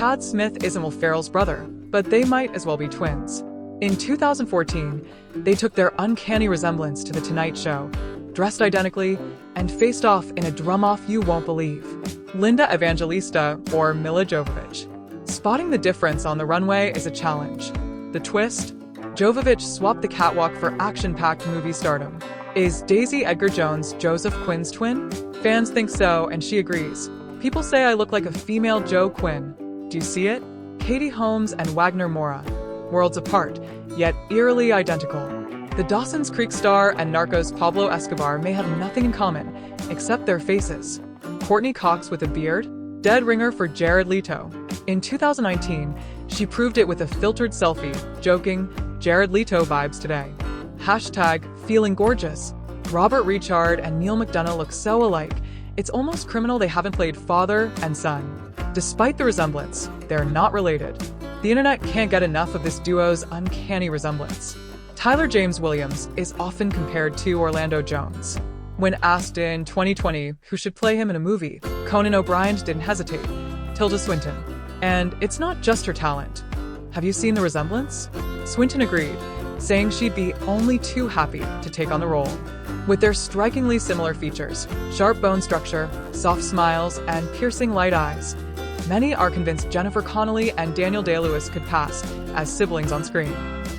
Chad Smith isn't Will Ferrell's brother, but they might as well be twins. In 2014, they took their uncanny resemblance to The Tonight Show, dressed identically, and faced off in a drum-off you won't believe. Linda Evangelista, or Mila Jovovich. Spotting the difference on the runway is a challenge. The twist? Jovovich swapped the catwalk for action-packed movie stardom. Is Daisy Edgar-Jones Joseph Quinn's twin? Fans think so, and she agrees. People say I look like a female Joe Quinn. Do you see it? Katie Holmes and Wagner Moura. Worlds apart, yet eerily identical. The Dawson's Creek star and Narcos Pablo Escobar may have nothing in common, except their faces. Courtney Cox with a beard? Dead ringer for Jared Leto. In 2019, she proved it with a filtered selfie, joking, Jared Leto vibes today. Hashtag feeling gorgeous. Robert Richard and Neil McDonough look so alike, it's almost criminal they haven't played father and son. Despite the resemblance, they're not related. The internet can't get enough of this duo's uncanny resemblance. Tyler James Williams is often compared to Orlando Jones. When asked in 2020 who should play him in a movie, Conan O'Brien didn't hesitate. Tilda Swinton. And it's not just her talent. Have you seen the resemblance? Swinton agreed, saying she'd be only too happy to take on the role. With their strikingly similar features, sharp bone structure, soft smiles, and piercing light eyes, many are convinced Jennifer Connelly and Daniel Day-Lewis could pass as siblings on screen.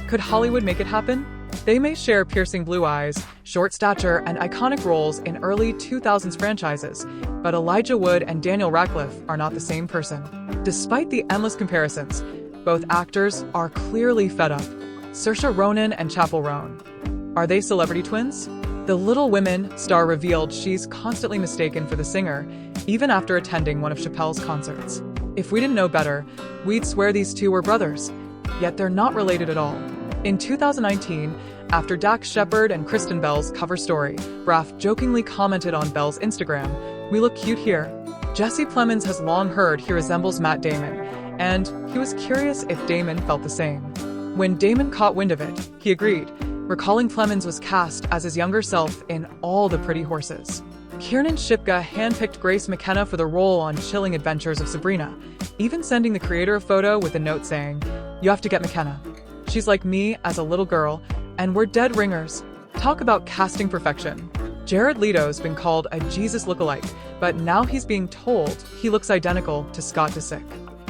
Could Hollywood make it happen? They may share piercing blue eyes, short stature, and iconic roles in early 2000s franchises, but Elijah Wood and Daniel Radcliffe are not the same person. Despite the endless comparisons, both actors are clearly fed up. Saoirse Ronan and Chappell Roan. Are they celebrity twins? The Little Women star revealed she's constantly mistaken for the singer, even after attending one of Chappelle's concerts. If we didn't know better, we'd swear these two were brothers, yet they're not related at all. In 2019, after Dax Shepard and Kristen Bell's cover story, Braff jokingly commented on Bell's Instagram, "We look cute here." Jesse Plemons has long heard he resembles Matt Damon, and he was curious if Damon felt the same. When Damon caught wind of it, he agreed, recalling Plemons was cast as his younger self in All the Pretty Horses. Kiernan Shipka handpicked Grace McKenna for the role on Chilling Adventures of Sabrina, even sending the creator a photo with a note saying, "You have to get McKenna. She's like me as a little girl, and we're dead ringers." Talk about casting perfection. Jared Leto's been called a Jesus lookalike, but now he's being told he looks identical to Scott Disick.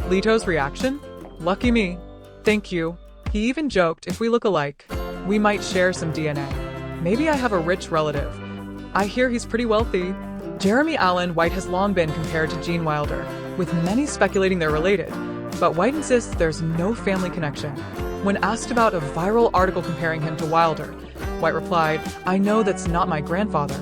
Leto's reaction? Lucky me. Thank you. He even joked if we look alike, we might share some DNA. Maybe I have a rich relative. I hear he's pretty wealthy. Jeremy Allen White has long been compared to Gene Wilder, with many speculating they're related, but White insists there's no family connection. When asked about a viral article comparing him to Wilder, White replied, "I know that's not my grandfather."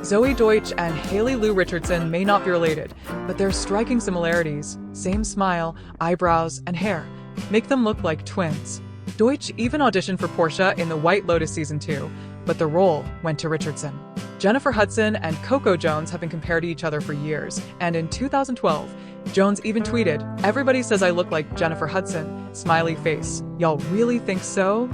Zoe Deutsch and Haley Lou Richardson may not be related, but their striking similarities, same smile, eyebrows, and hair, make them look like twins. Deutsch even auditioned for Portia in The White Lotus Season 2, but the role went to Richardson. Jennifer Hudson and Coco Jones have been compared to each other for years, and in 2012, Jones even tweeted, "Everybody says I look like Jennifer Hudson, smiley face. Y'all really think so?"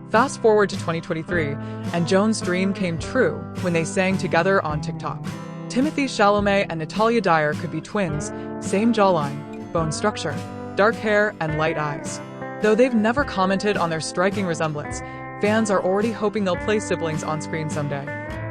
Fast forward to 2023, and Jones' dream came true when they sang together on TikTok. Timothée Chalamet and Natalia Dyer could be twins, same jawline, bone structure, dark hair, and light eyes. Though they've never commented on their striking resemblance, fans are already hoping they'll play siblings on screen someday.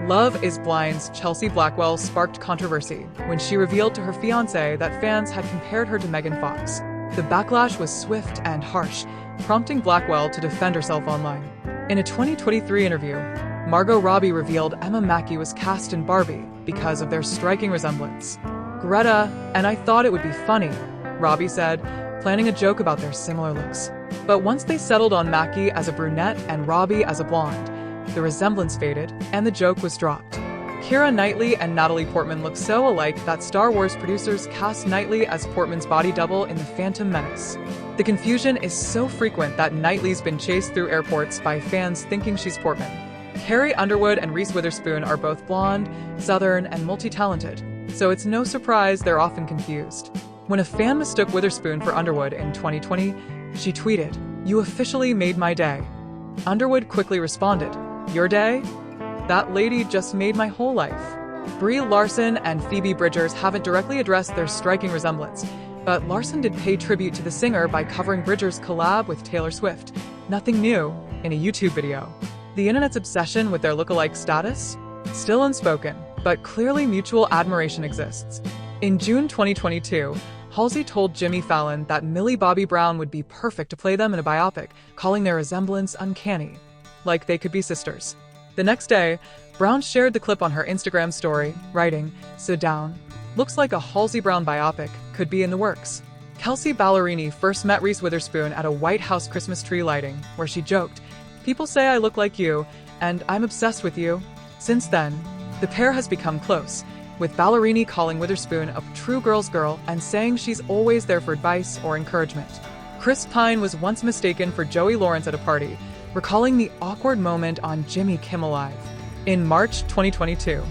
Love is Blind's Chelsea Blackwell sparked controversy when she revealed to her fiancé that fans had compared her to Megan Fox. The backlash was swift and harsh, prompting Blackwell to defend herself online. In a 2023 interview, Margot Robbie revealed Emma Mackey was cast in Barbie because of their striking resemblance. "Greta, and I thought it would be funny," Robbie said, planning a joke about their similar looks. But once they settled on Mackey as a brunette and Robbie as a blonde, the resemblance faded, and the joke was dropped. Keira Knightley and Natalie Portman look so alike that Star Wars producers cast Knightley as Portman's body double in The Phantom Menace. The confusion is so frequent that Knightley's been chased through airports by fans thinking she's Portman. Carrie Underwood and Reese Witherspoon are both blonde, southern, and multi-talented, so it's no surprise they're often confused. When a fan mistook Witherspoon for Underwood in 2020, she tweeted, "You officially made my day." Underwood quickly responded, "Your day? That lady just made my whole life." Brie Larson and Phoebe Bridgers haven't directly addressed their striking resemblance, But Larson did pay tribute to the singer by covering Bridger's collab with Taylor Swift. Nothing new in a YouTube video. The internet's obsession with their lookalike status? Still unspoken, but clearly mutual admiration exists. In June 2022, Halsey told Jimmy Fallon that Millie Bobby Brown would be perfect to play them in a biopic, calling their resemblance uncanny, like they could be sisters. The next day, Brown shared the clip on her Instagram story, writing, "Sit down. Looks like a Halsey Brown biopic could be in the works." Kelsey Ballerini first met Reese Witherspoon at a White House Christmas tree lighting, where she joked, "People say I look like you, and I'm obsessed with you." Since then, the pair has become close, with Ballerini calling Witherspoon a true girl's girl and saying she's always there for advice or encouragement. Chris Pine was once mistaken for Joey Lawrence at a party, recalling the awkward moment on Jimmy Kimmel Live. In March 2022,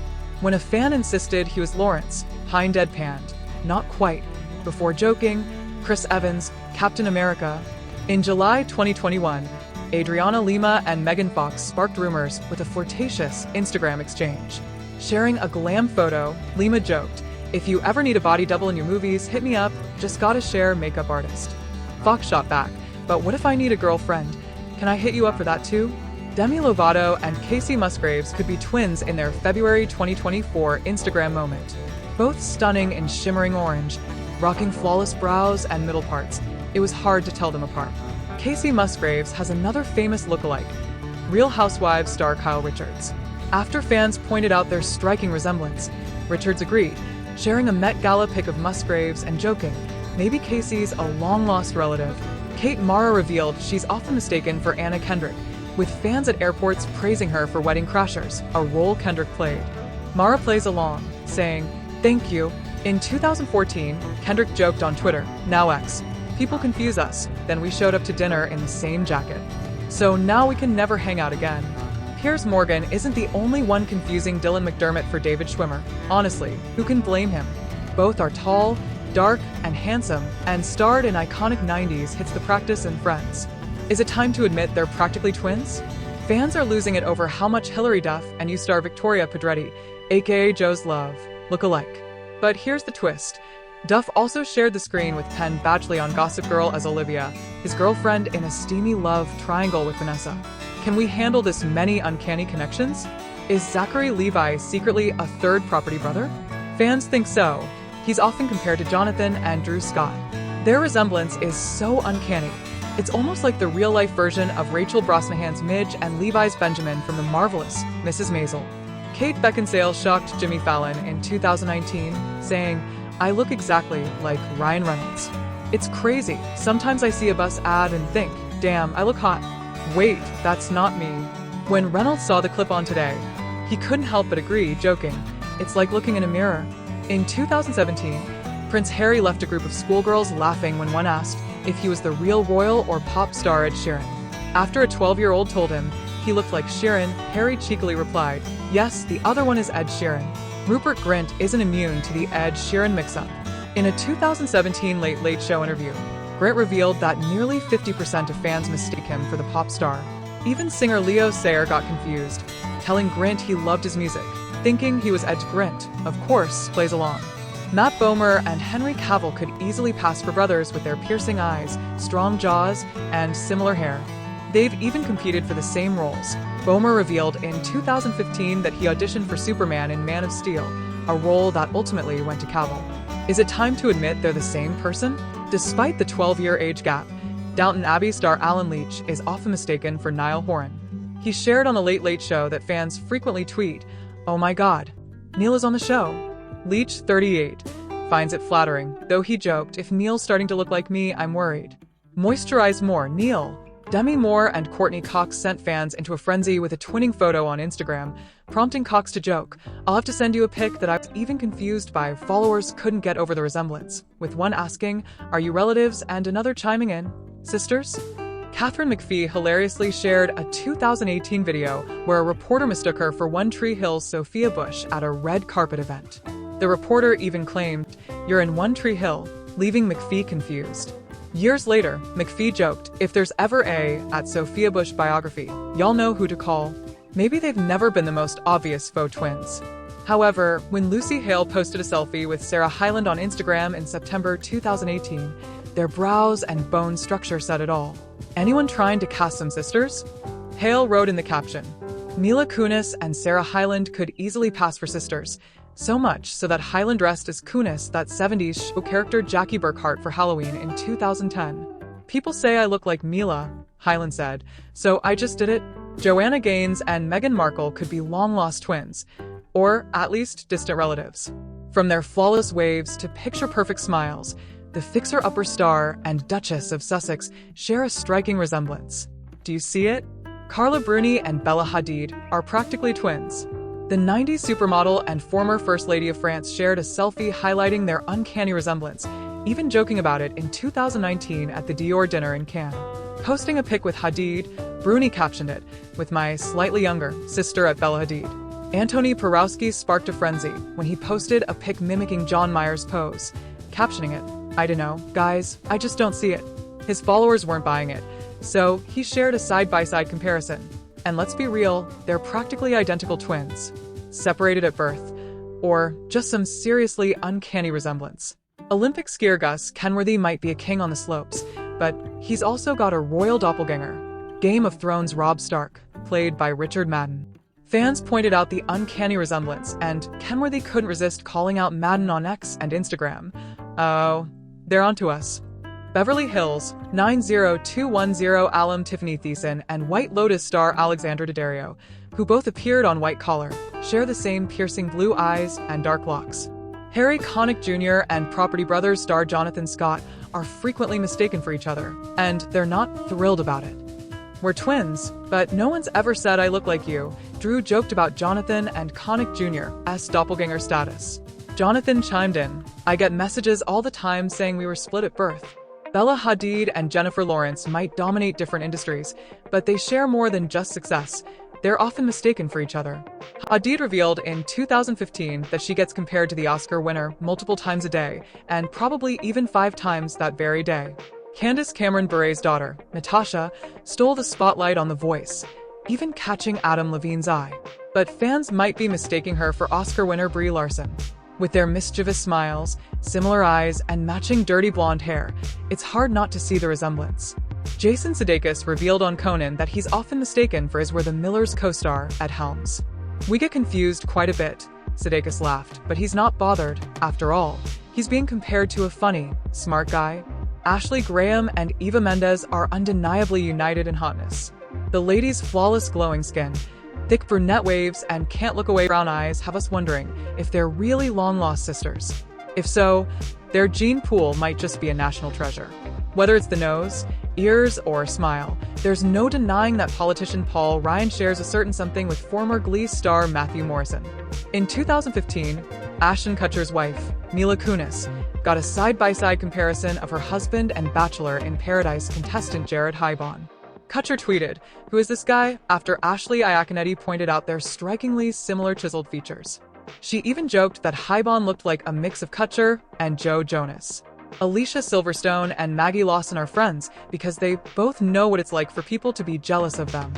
when a fan insisted he was Lawrence, Pine deadpanned, "Not quite," before joking, "Chris Evans, Captain America." In July 2021, Adriana Lima and Megan Fox sparked rumors with a flirtatious Instagram exchange. Sharing a glam photo, Lima joked, "If you ever need a body double in your movies, hit me up, just gotta share makeup artist." Fox shot back, "But what if I need a girlfriend? Can I hit you up for that too?" Demi Lovato and Casey Musgraves could be twins in their February 2024 Instagram moment. Both stunning in shimmering orange, rocking flawless brows and middle parts. It was hard to tell them apart. Casey Musgraves has another famous lookalike, Real Housewives star Kyle Richards. After fans pointed out their striking resemblance, Richards agreed, sharing a Met Gala pic of Musgraves and joking, "Maybe Casey's a long-lost relative." Kate Mara revealed she's often mistaken for Anna Kendrick, with fans at airports praising her for Wedding Crashers, a role Kendrick played. Mara plays along, saying, "Thank you." In 2014, Kendrick joked on Twitter, now X, "People confuse us, then we showed up to dinner in the same jacket. So now we can never hang out again." Piers Morgan isn't the only one confusing Dylan McDermott for David Schwimmer. Honestly, who can blame him? Both are tall, dark, and handsome, and starred in iconic 90s hits The Practice and Friends. Is it time to admit they're practically twins? Fans are losing it over how much Hilary Duff and new star Victoria Pedretti, aka Joe's Love, look alike. But here's the twist. Duff also shared the screen with Penn Badgley on Gossip Girl as Olivia, his girlfriend in a steamy love triangle with Vanessa. Can we handle this many uncanny connections? Is Zachary Levi secretly a third property brother? Fans think so. He's often compared to Jonathan and Drew Scott. Their resemblance is so uncanny. It's almost like the real-life version of Rachel Brosnahan's Midge and Levi's Benjamin from the marvelous Mrs. Maisel. Kate Beckinsale shocked Jimmy Fallon in 2019, saying, "I look exactly like Ryan Reynolds. It's crazy. Sometimes I see a bus ad and think, damn, I look hot. Wait, that's not me." When Reynolds saw the clip on Today, he couldn't help but agree, joking, "It's like looking in a mirror." In 2017, Prince Harry left a group of schoolgirls laughing when one asked if he was the real royal or pop star Ed Sheeran. After a 12-year-old told him he looked like Sheeran, Harry cheekily replied, "Yes, the other one is Ed Sheeran." Rupert Grint isn't immune to the Ed Sheeran mix-up. In a 2017 Late Late Show interview, Grint revealed that nearly 50% of fans mistake him for the pop star. Even singer Leo Sayer got confused, telling Grint he loved his music, thinking he was Ed Grint, of course, plays along. Matt Bomer and Henry Cavill could easily pass for brothers with their piercing eyes, strong jaws, and similar hair. They've even competed for the same roles. Bomer revealed in 2015 that he auditioned for Superman in Man of Steel, a role that ultimately went to Cavill. Is it time to admit they're the same person? Despite the 12-year age gap, Downton Abbey star Alan Leach is often mistaken for Niall Horan. He shared on a Late Late Show that fans frequently tweet, "Oh my god, Neil is on the show." Leach, 38, finds it flattering, though he joked, "If Neil's starting to look like me, I'm worried." Moisturize more, Neil. Demi Moore and Courtney Cox sent fans into a frenzy with a twinning photo on Instagram, prompting Cox to joke, "I'll have to send you a pic that I was even confused by." Followers couldn't get over the resemblance, with one asking, "Are you relatives?" and another chiming in, "Sisters?" Katharine McPhee hilariously shared a 2018 video where a reporter mistook her for One Tree Hill's Sophia Bush at a red carpet event. The reporter even claimed, "You're in One Tree Hill," leaving McPhee confused. Years later, McPhee joked, "If there's ever a at Sophia Bush biography, y'all know who to call." Maybe they've never been the most obvious faux twins. However, when Lucy Hale posted a selfie with Sarah Hyland on Instagram in September 2018, their brows and bone structure said it all. Anyone trying to cast some sisters? Hale wrote in the caption, Mila Kunis and Sarah Hyland could easily pass for sisters, so much so that Hyland dressed as Kunis, that 70s show character Jackie Burkhart, for Halloween in 2010. People say I look like Mila, Hyland said, so I just did it. Joanna Gaines and Meghan Markle could be long-lost twins, or at least distant relatives. From their flawless waves to picture-perfect smiles, the fixer-upper star and Duchess of Sussex share a striking resemblance. Do you see it? Carla Bruni and Bella Hadid are practically twins. The 90s supermodel and former First Lady of France shared a selfie highlighting their uncanny resemblance, even joking about it in 2019 at the Dior dinner in Cannes. Posting a pic with Hadid, Bruni captioned it, with my slightly younger sister at Bella Hadid. Antoni Porowski sparked a frenzy when he posted a pic mimicking John Mayer's pose, captioning it, I don't know, guys, I just don't see it. His followers weren't buying it, so he shared a side-by-side comparison. And let's be real, they're practically identical twins, separated at birth, or just some seriously uncanny resemblance. Olympic skier Gus Kenworthy might be a king on the slopes, but he's also got a royal doppelganger, Game of Thrones Robb Stark, played by Richard Madden. Fans pointed out the uncanny resemblance, and Kenworthy couldn't resist calling out Madden on X and Instagram. Oh, they're onto us. Beverly Hills 90210 alum Tiffany Thiessen and White Lotus star Alexandra Daddario, who both appeared on White Collar, share the same piercing blue eyes and dark locks. Harry Connick Jr. and Property Brothers star Jonathan Scott are frequently mistaken for each other, and they're not thrilled about it. We're twins, but no one's ever said I look like you, Drew joked about Jonathan and Connick Jr.'s doppelganger status. Jonathan chimed in, I get messages all the time saying we were split at birth. Bella Hadid and Jennifer Lawrence might dominate different industries, but they share more than just success. They're often mistaken for each other. Hadid revealed in 2015 that she gets compared to the Oscar winner multiple times a day, and probably even 5 times that very day. Candace Cameron Bure's daughter, Natasha, stole the spotlight on The Voice, even catching Adam Levine's eye. But fans might be mistaking her for Oscar winner Brie Larson. With their mischievous smiles, similar eyes, and matching dirty blonde hair, it's hard not to see the resemblance. Jason Sudeikis revealed on Conan that he's often mistaken for his We're the Millers co-star Ed Helms. We get confused quite a bit, Sudeikis laughed, but he's not bothered. After all, he's being compared to a funny, smart guy. Ashley Graham and Eva Mendes are undeniably united in hotness. The lady's flawless glowing skin, thick brunette waves, and can't look away brown eyes have us wondering if they're really long-lost sisters. If so, their gene pool might just be a national treasure. Whether it's the nose, ears, or smile, there's no denying that politician Paul Ryan shares a certain something with former Glee star Matthew Morrison. In 2015, Ashton Kutcher's wife, Mila Kunis, got a side-by-side comparison of her husband and Bachelor in Paradise contestant Jared Hybon. Kutcher tweeted, "Who is this guy?" after Ashley Iaconetti pointed out their strikingly similar chiseled features. She even joked that Hybon looked like a mix of Kutcher and Joe Jonas. Alicia Silverstone and Maggie Lawson are friends because they both know what it's like for people to be jealous of them.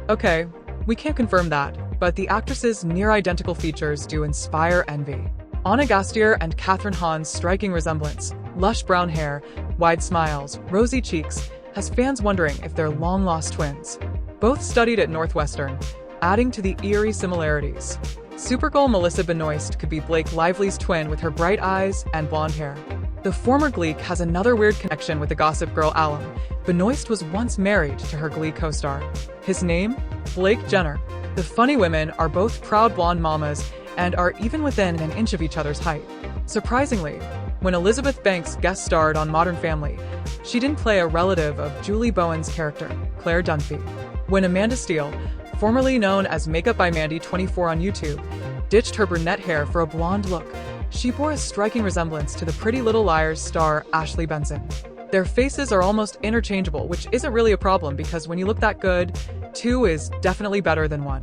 Okay, we can't confirm that, but the actresses' near-identical features do inspire envy. Anna Gasteyer and Kathryn Hahn's striking resemblance, lush brown hair, wide smiles, rosy cheeks, has fans wondering if they're long-lost twins. Both studied at Northwestern, adding to the eerie similarities. Supergirl Melissa Benoist could be Blake Lively's twin with her bright eyes and blonde hair. The former Gleek has another weird connection with the Gossip Girl alum. Benoist was once married to her Glee co-star. His name? Blake Jenner. The funny women are both proud blonde mamas and are even within an inch of each other's height. Surprisingly, when Elizabeth Banks guest starred on Modern Family, she didn't play a relative of Julie Bowen's character, Claire Dunphy. When Amanda Steele, formerly known as Makeup by Mandy 24 on YouTube, ditched her brunette hair for a blonde look, she bore a striking resemblance to the Pretty Little Liars star Ashley Benson. Their faces are almost interchangeable, which isn't really a problem because when you look that good, 2 is definitely better than 1.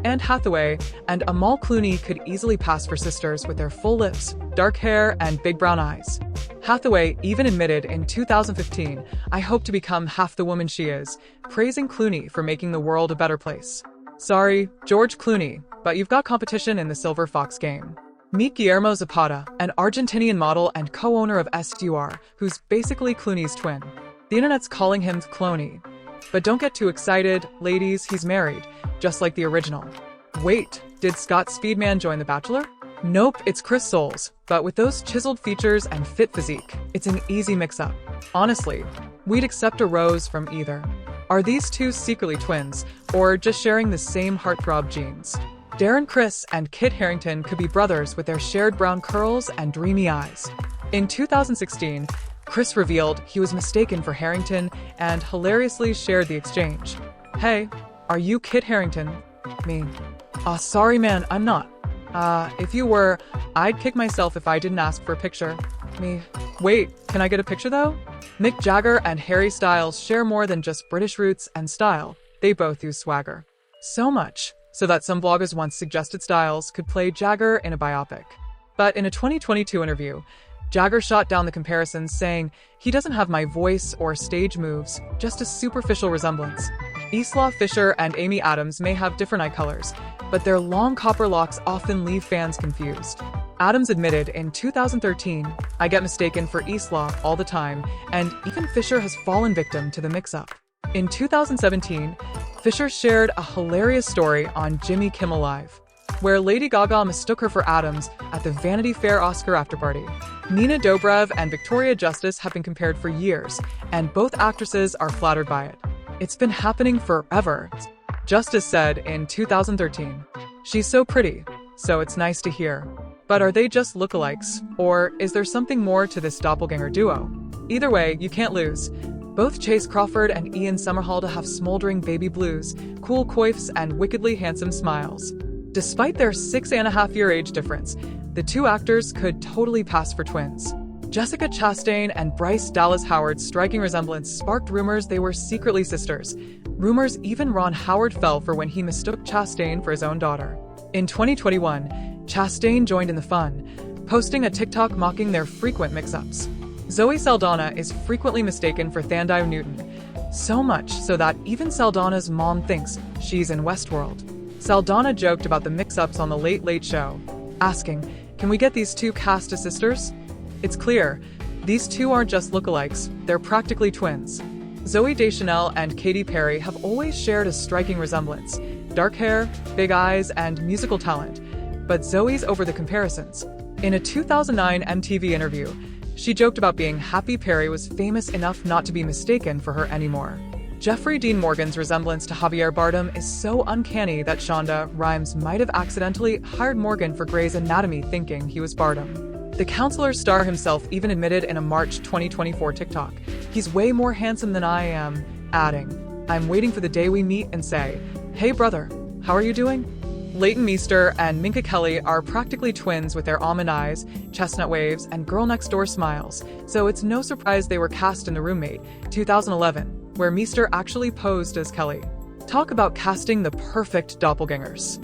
Anne Hathaway and Amal Clooney could easily pass for sisters with their full lips, dark hair, and big brown eyes. Hathaway even admitted in 2015, "I hope to become half the woman she is," praising Clooney for making the world a better place. Sorry, George Clooney, but you've got competition in the Silver Fox game. Meet Guillermo Zapata, an Argentinian model and co-owner of SUR, who's basically Clooney's twin. The internet's calling him Cloney. But don't get too excited, ladies, he's married, just like the original. Wait, did Scott Speedman join The Bachelor? Nope, it's Chris Soules, but with those chiseled features and fit physique, it's an easy mix-up. Honestly, we'd accept a rose from either. Are these two secretly twins, or just sharing the same heartthrob genes? Darren Criss and Kit Harington could be brothers with their shared brown curls and dreamy eyes. In 2016, Criss revealed he was mistaken for Harington and hilariously shared the exchange. Hey, are you Kit Harington? Me. Sorry man, I'm not. If you were, I'd kick myself if I didn't ask for a picture. Me. Wait, can I get a picture though? Mick Jagger and Harry Styles share more than just British roots and style. They both use swagger. So much so that some bloggers once suggested Styles could play Jagger in a biopic. But in a 2022 interview, Jagger shot down the comparisons, saying, "He doesn't have my voice or stage moves, just a superficial resemblance." Isla Fisher and Amy Adams may have different eye colors, but their long copper locks often leave fans confused. Adams admitted in 2013, "I get mistaken for Isla all the time," and even Fisher has fallen victim to the mix-up. In 2017, Fisher shared a hilarious story on Jimmy Kimmel Live, where Lady Gaga mistook her for Adams at the Vanity Fair Oscar afterparty. Nina Dobrev and Victoria Justice have been compared for years, and both actresses are flattered by it. "It's been happening forever," Justice said in 2013. "She's so pretty, so it's nice to hear." But are they just lookalikes, or is there something more to this doppelganger duo? Either way, you can't lose. Both Chase Crawford and Ian Somerhalder have smoldering baby blues, cool coifs, and wickedly handsome smiles. Despite their 6.5-year age difference, the two actors could totally pass for twins. Jessica Chastain and Bryce Dallas Howard's striking resemblance sparked rumors they were secretly sisters. Rumors even Ron Howard fell for when he mistook Chastain for his own daughter. In 2021, Chastain joined in the fun, posting a TikTok mocking their frequent mix-ups. Zoe Saldana is frequently mistaken for Thandai Newton, so much so that even Saldana's mom thinks she's in Westworld. Saldana joked about the mix-ups on The Late Late Show, asking, "Can we get these two cast as sisters?" It's clear, these two aren't just lookalikes, they're practically twins. Zooey Deschanel and Katy Perry have always shared a striking resemblance, dark hair, big eyes, and musical talent, but Zoe's over the comparisons. In a 2009 MTV interview, she joked about being happy Perry was famous enough not to be mistaken for her anymore. Jeffrey Dean Morgan's resemblance to Javier Bardem is so uncanny that Shonda Rhimes might have accidentally hired Morgan for Grey's Anatomy thinking he was Bardem. The Counselor star himself even admitted in a March 2024 TikTok, "He's way more handsome than I am," adding, "I'm waiting for the day we meet and say, 'Hey brother, how are you doing?'" Leighton Meester and Minka Kelly are practically twins with their almond eyes, chestnut waves, and girl-next-door smiles, so it's no surprise they were cast in The Roommate, 2011, where Meester actually posed as Kelly. Talk about casting the perfect doppelgangers.